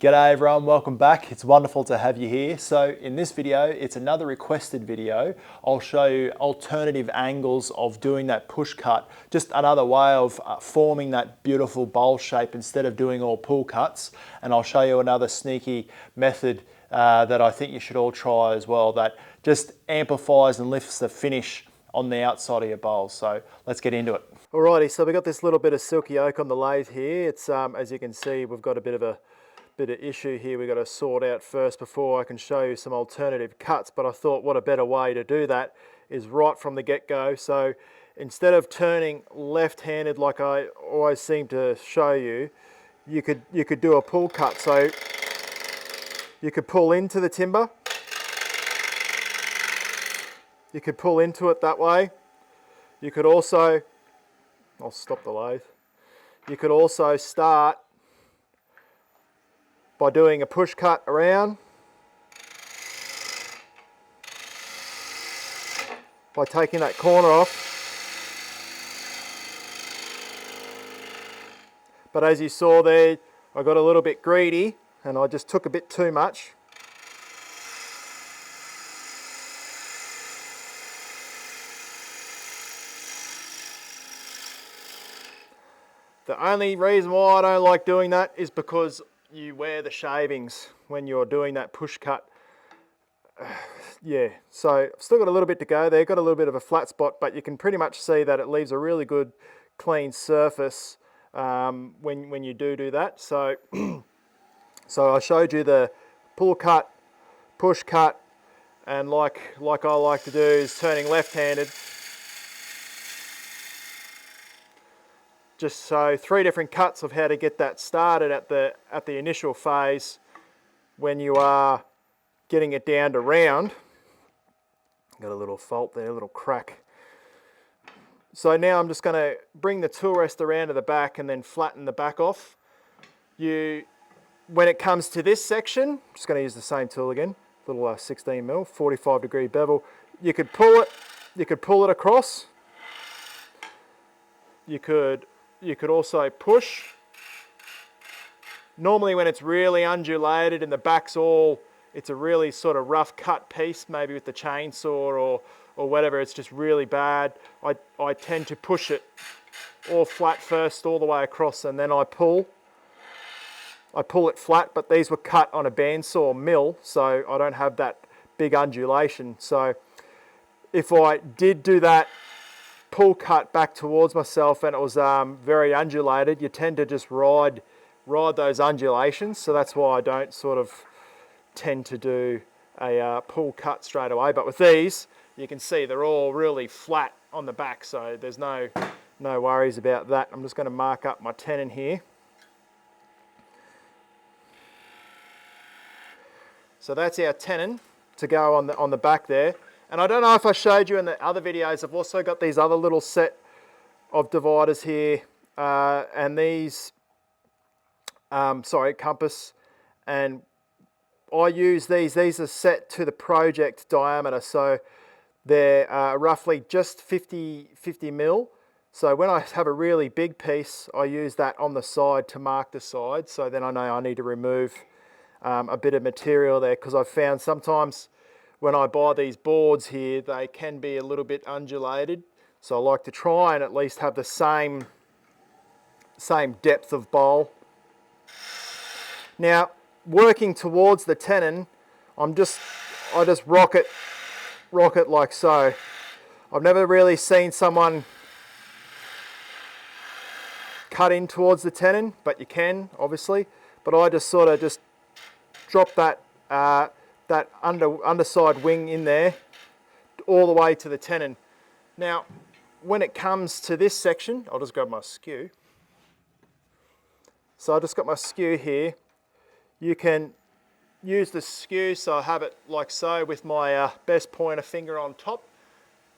G'day everyone, welcome back. It's wonderful to have you here. So in this video, it's another requested video. I'll show you alternative angles of doing that push cut, just another way of forming that beautiful bowl shape instead of doing all pull cuts. And I'll show you another sneaky method that I think you should all try as well, that just amplifies and lifts the finish on the outside of your bowl. So let's get into it. Alrighty, so we've got this little bit of silky oak on the lathe here. It's as you can see, we've got a bit of issue here we've got to sort out first before I can show you some alternative cuts, but I thought what a better way to do that is right from the get-go. So instead of turning left-handed like I always seem to show you, you could do a pull cut. So you could pull into the timber, you could pull into it that way. You could also, I'll stop the lathe, you could also start by doing a push cut around, by taking that corner off. But as you saw there, I got a little bit greedy and I just took a bit too much. The only reason why I don't like doing that is because you wear the shavings when you're doing that push cut. Yeah, so I've still got a little bit to go there, got a little bit of a flat spot, but you can pretty much see that it leaves a really good clean surface when you do that. So, so I showed you the pull cut, push cut, and like I like to do is turning left-handed. Just so 3 different cuts of how to get that started at the initial phase when you are getting it down to round. Got a little fault there, a little crack. So now I'm just going to bring the tool rest around to the back and then flatten the back off. When it comes to this section, I'm just going to use the same tool again, little 16mm, 45-degree bevel. You could pull it across. You could also push. Normally when it's really undulated and the back's it's a really sort of rough cut piece, maybe with the chainsaw or whatever, it's just really bad. I tend to push it all flat first, all the way across, and then I pull it flat, but these were cut on a bandsaw mill, so I don't have that big undulation. So if I did do that pull cut back towards myself and it was very undulated, you tend to just ride those undulations. So that's why I don't sort of tend to do a pull cut straight away. But with these, you can see they're all really flat on the back, so there's no worries about that. I'm just going to mark up my tenon here. So that's our tenon to go on the back there. And I don't know if I showed you in the other videos, I've also got these other little set of dividers here, and these, compass, and I use these are set to the project diameter, so they're roughly just 50 mil. So when I have a really big piece, I use that on the side to mark the side, so then I know I need to remove a bit of material there, because I've found sometimes when I buy these boards here, they can be a little bit undulated. So I like to try and at least have the same depth of bowl. Now, working towards the tenon, I just rock it like so. I've never really seen someone cut in towards the tenon, but you can, obviously. But I just sort of just drop that underside wing in there all the way to the tenon. Now when it comes to this section, I'll just grab my skew. So I just got my skew here. You can use the skew, so I have it like so with my best pointer finger on top,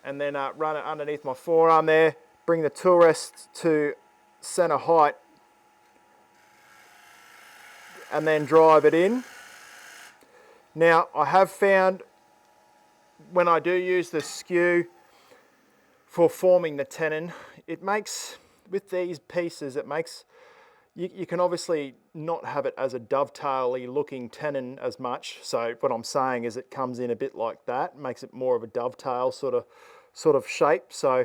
and then run it underneath my forearm there, bring the tool rest to center height, and then drive it in. Now I have found when I do use the skew for forming the tenon, it makes, with these pieces, it makes You can obviously not have it as a dovetail-y looking tenon as much. So what I'm saying is it comes in a bit like that, makes it more of a dovetail sort of shape. So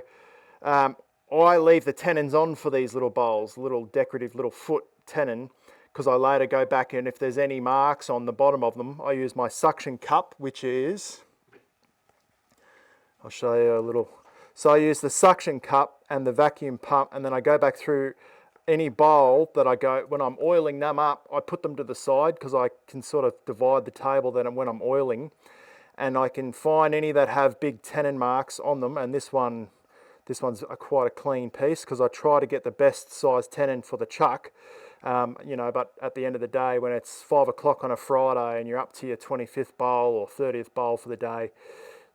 I leave the tenons on for these little bowls, little decorative little foot tenon, because I later go back and if there's any marks on the bottom of them, I use my suction cup, which is, I'll show you a little. So I use the suction cup and the vacuum pump, and then I go back through any bowl that I go, when I'm oiling them up, I put them to the side because I can sort of divide the table then when I'm oiling, and I can find any that have big tenon marks on them, and this one's quite a clean piece because I try to get the best size tenon for the chuck. You know, but at the end of the day, when it's 5 o'clock on a Friday and you're up to your 25th bowl or 30th bowl for the day,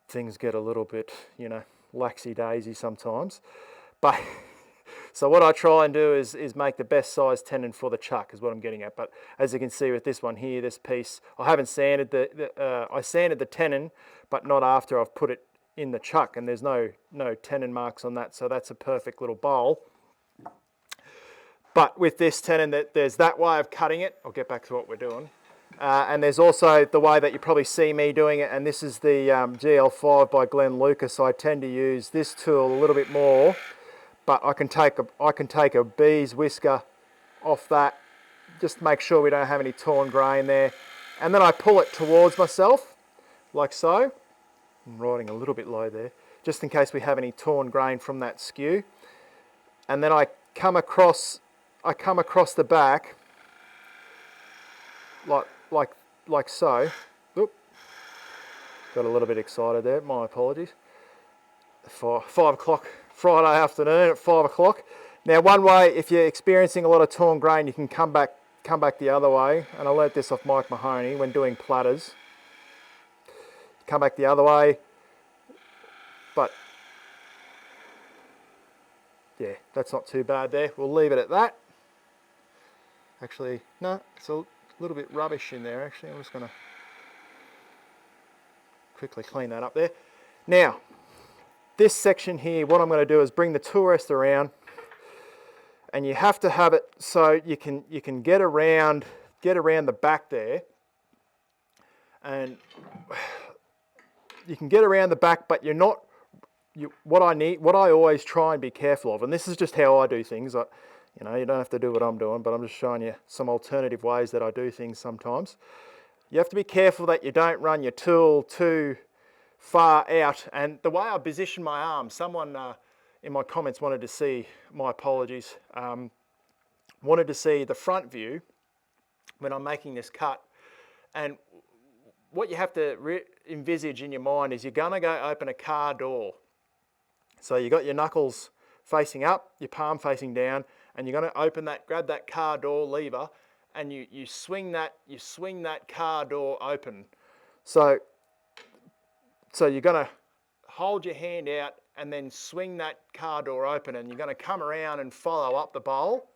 things get a little bit, you know, laxy-daisy sometimes. But so what I try and do is make the best size tenon for the chuck is what I'm getting at. But as you can see with this one here, this piece, I haven't sanded I sanded the tenon, but not after I've put it in the chuck, and there's no tenon marks on that, so that's a perfect little bowl. But with this tenon, there's that way of cutting it. I'll get back to what we're doing. And there's also the way that you probably see me doing it, and this is the GL5 by Glenn Lucas. I tend to use this tool a little bit more, but I can take a bee's whisker off that, just to make sure we don't have any torn grain there. And then I pull it towards myself, like so. I'm riding a little bit low there, just in case we have any torn grain from that skew. And then I come across the back, like so. Oop. Got a little bit excited there, my apologies. 5 o'clock Friday afternoon at 5 o'clock. Now one way, if you're experiencing a lot of torn grain, you can come back the other way, and I learnt this off Mike Mahoney when doing platters. Come back the other way, but yeah, that's not too bad there. We'll leave it at that. Actually, no, it's a little bit rubbish in there actually. I'm just going to quickly clean that up there. Now, this section here, what I'm going to do is bring the tool rest around, and you have to have it so you can get around the back there, and you can get around the back, but you're not. What I always try and be careful of, and this is just how I do things. You know, you don't have to do what I'm doing, but I'm just showing you some alternative ways that I do things sometimes. You have to be careful that you don't run your tool too far out. And the way I position my arm, someone in my comments wanted to see, my apologies, wanted to see the front view when I'm making this cut. And what you have to envisage in your mind is you're going to go open a car door. So you got your knuckles facing up, your palm facing down, and you're going to open that, grab that car door lever, and you swing that car door open. So you're going to hold your hand out and then swing that car door open, and you're going to come around and follow up the bowl.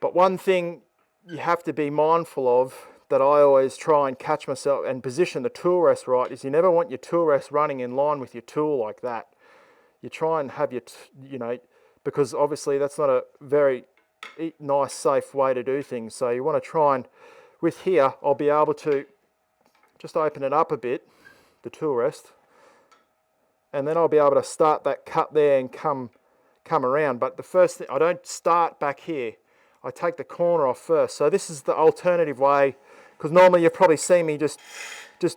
But one thing you have to be mindful of, that I always try and catch myself and position the tool rest right, is you never want your tool rest running in line with your tool like that. You try and have your, you know, because obviously that's not a very nice, safe way to do things. So you want to try and, with here, I'll be able to just open it up a bit, the tool rest, and then I'll be able to start that cut there and come around. But the first thing, I don't start back here. I take the corner off first. So this is the alternative way, because normally you've probably seen me just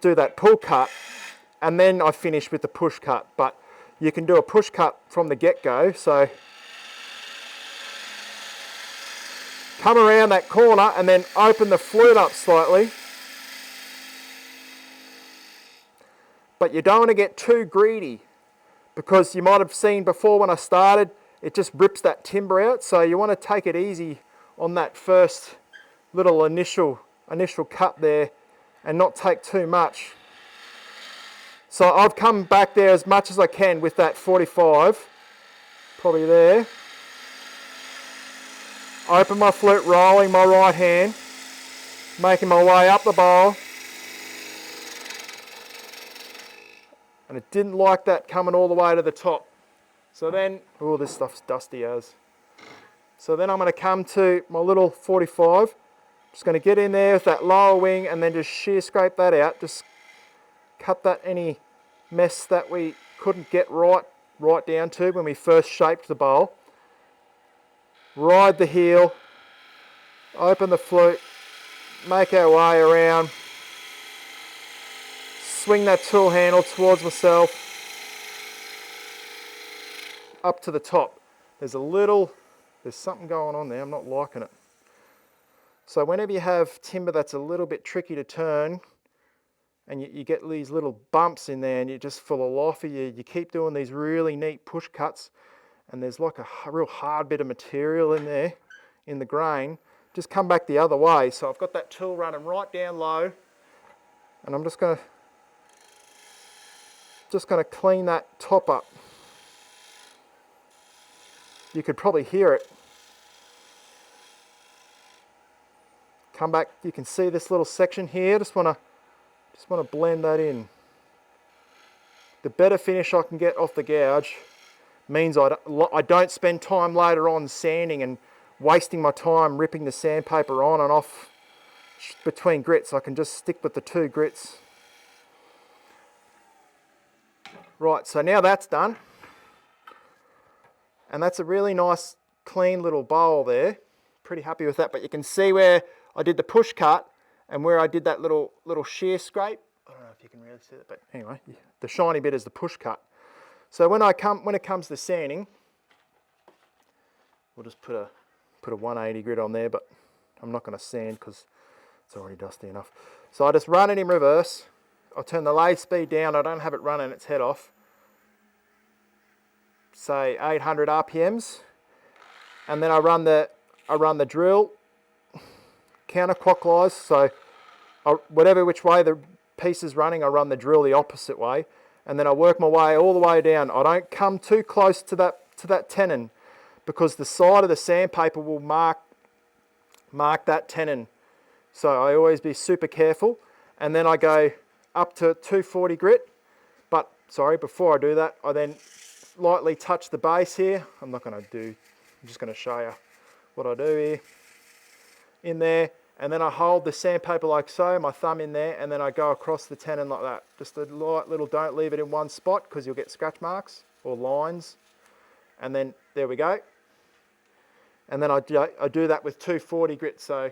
do that pull cut, and then I finish with the push cut. But you can do a push cut from the get-go. So come around that corner and then open the flute up slightly. But you don't want to get too greedy, because you might have seen before when I started, it just rips that timber out. So you want to take it easy on that first little initial cut there and not take too much. So I've come back there as much as I can with that 45, probably there. Open my flute, rolling my right hand, making my way up the bowl. And it didn't like that coming all the way to the top. So then, oh, this stuff's dusty as. So then I'm going to come to my little 45. Just going to get in there with that lower wing and then just shear scrape that out. Just cut that any mess that we couldn't get right down to when we first shaped the bowl. Ride the heel, open the flute, make our way around, swing that tool handle towards myself, up to the top. There's something going on there, I'm not liking it. So whenever you have timber that's a little bit tricky to turn, and you get these little bumps in there and you're just full of life, you keep doing these really neat push cuts, and there's like a real hard bit of material in there, in the grain, just come back the other way. So I've got that tool running right down low, and I'm just gonna clean that top up. You could probably hear it. Come back, you can see this little section here, just wanna blend that in. The better finish I can get off the gouge means I don't spend time later on sanding and wasting my time ripping the sandpaper on and off between grits. I can just stick with the 2 grits. Right, so now that's done. And that's a really nice clean little bowl there. Pretty happy with that, but you can see where I did the push cut and where I did that little shear scrape. I don't know if you can really see it, but anyway, the shiny bit is the push cut. So when it comes to sanding, we'll just put a 180 grit on there, but I'm not going to sand because it's already dusty enough. So I just run it in reverse. I'll turn the lathe speed down. I don't have it running its head off. Say 800 RPMs, and then I run the drill counterclockwise. So whatever which way the piece is running, I run the drill the opposite way, and then I work my way all the way down. I don't come too close to that tenon, because the side of the sandpaper will mark that tenon. So I always be super careful, and then I go up to 240 grit. But sorry, before I do that, I then lightly touch the base here. I'm just going to show you what I do here. In there, and then I hold the sandpaper like so, my thumb in there, and then I go across the tenon like that. Just a light little, don't leave it in one spot because you'll get scratch marks or lines. And then there we go. And then I do that with 240 grit, so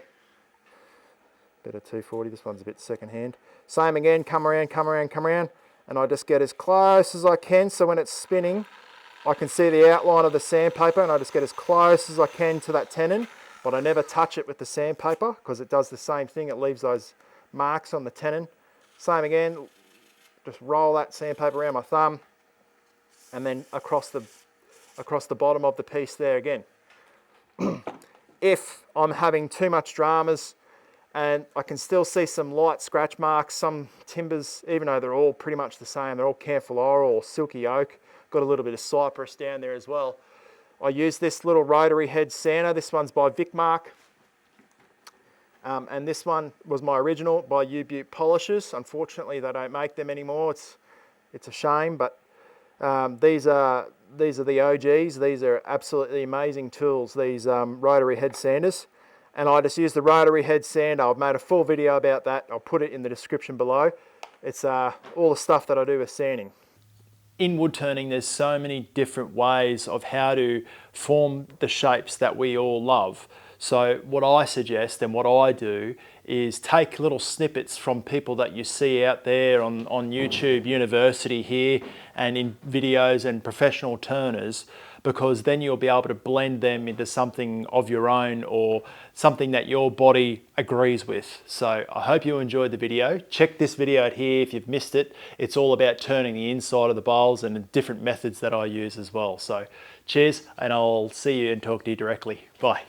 better 240, this one's a bit secondhand. Same again, come around, and I just get as close as I can, so when it's spinning, I can see the outline of the sandpaper, and I just get as close as I can to that tenon, but I never touch it with the sandpaper because it does the same thing, it leaves those marks on the tenon. Same again, just roll that sandpaper around my thumb, and then across the bottom of the piece there again. If I'm having too much dramas and I can still see some light scratch marks, some timbers, even though they're all pretty much the same, they're all camphor laurel or silky oak, got a little bit of cypress down there as well. I use this little rotary head sander. This one's by Vicmark, and this one was my original by U-Butte Polishers. Unfortunately, they don't make them anymore. It's a shame, but these are the OGs. These are absolutely amazing tools, these rotary head sanders. And I just use the rotary head sander. I've made a full video about that. I'll put it in the description below. It's all the stuff that I do with sanding. In wood turning, there's so many different ways of how to form the shapes that we all love. So what I suggest and what I do is take little snippets from people that you see out there on YouTube University here and in videos and professional turners, because then you'll be able to blend them into something of your own or something that your body agrees with. So I hope you enjoyed the video. Check this video out here if you've missed it. It's all about turning the inside of the bowls and different methods that I use as well. So cheers, and I'll see you and talk to you directly. Bye.